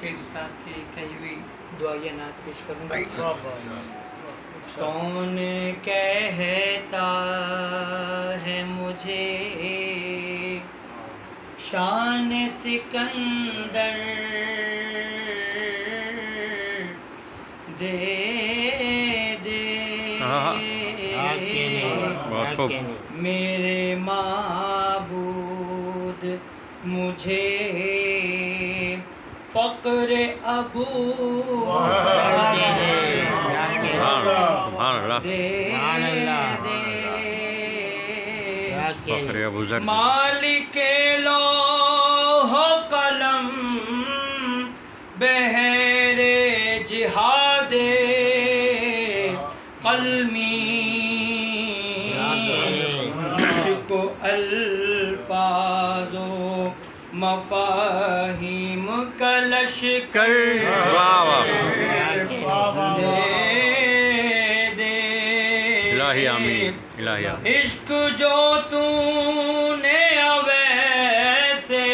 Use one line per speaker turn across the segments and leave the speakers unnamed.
سید استاد کی کہی ہوئی دعائیہ نعت پیش کروں گا۔ کون کہتا ہے مجھے شان سکندر دے دے میرے معبود مجھے فقر ابو دے مالک لوح قلم بحر جہاد قلمی مجھ کو الفاظ و مفاہیم کا لشکر دے
الہی آمین الہی آمین۔
عشق جو تو نے ویسے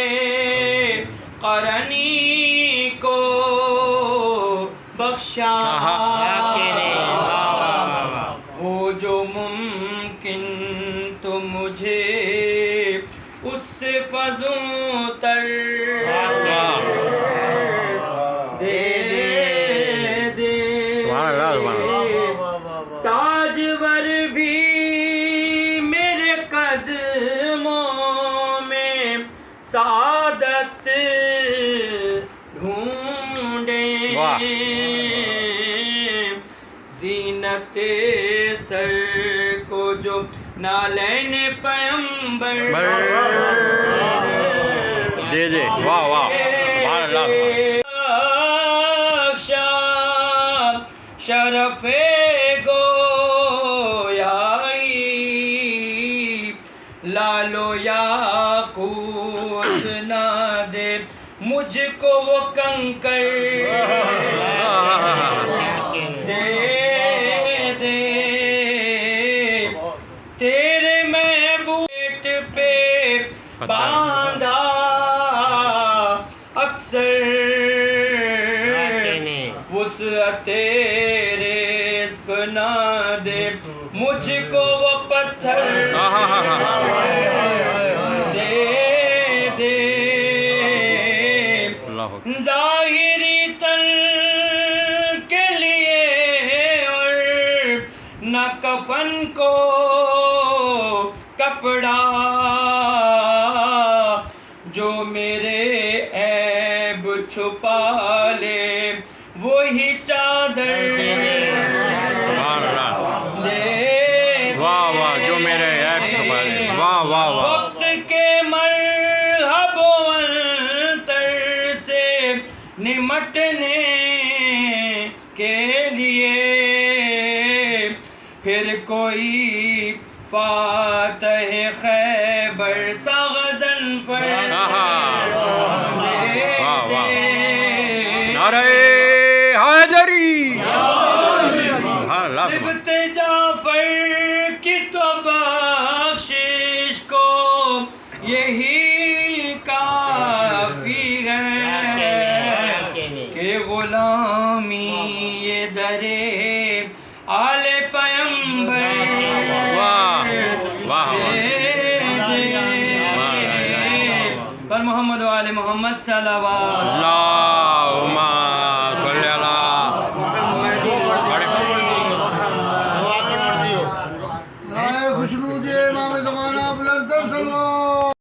قرنی کو بخشا ہو جو ممکن تو مجھے اس سے فضوں تر دے دے تاجور بھی میرے قدموں میں سعادت ڈھونڈیں زینت سر کو جو نالین پیمبر
دے دے واہ واہ
شرف گویائی لالو یاقوت نہ دے مجھ کو وہ کنکر دے دے تیرے محبوب پہ باندھا اکثر وسعت رزق نہ دے مجھ کو وہ پتھر دے دے ظاہری تن کے لیے اور نہ کفن کو کپڑا جو میرے عیب چھپا لے وہی چادر دے
جو میرے عیب چھپا لے واہ واہ واہ۔
وقت کے مرحب و انتر سے نمٹنے کے لیے پھر کوئی فاتح خیبر سا غضنفر
نعرہ حیدری
سبت جعفر کی تو بخشش کو یہی کافی ہے کہ غلامی یہ درے آل پیمبر پر محمد و آل محمد صلوات
اللہم صلی علی
خوشنود امام زمانہ بلند تر سلوات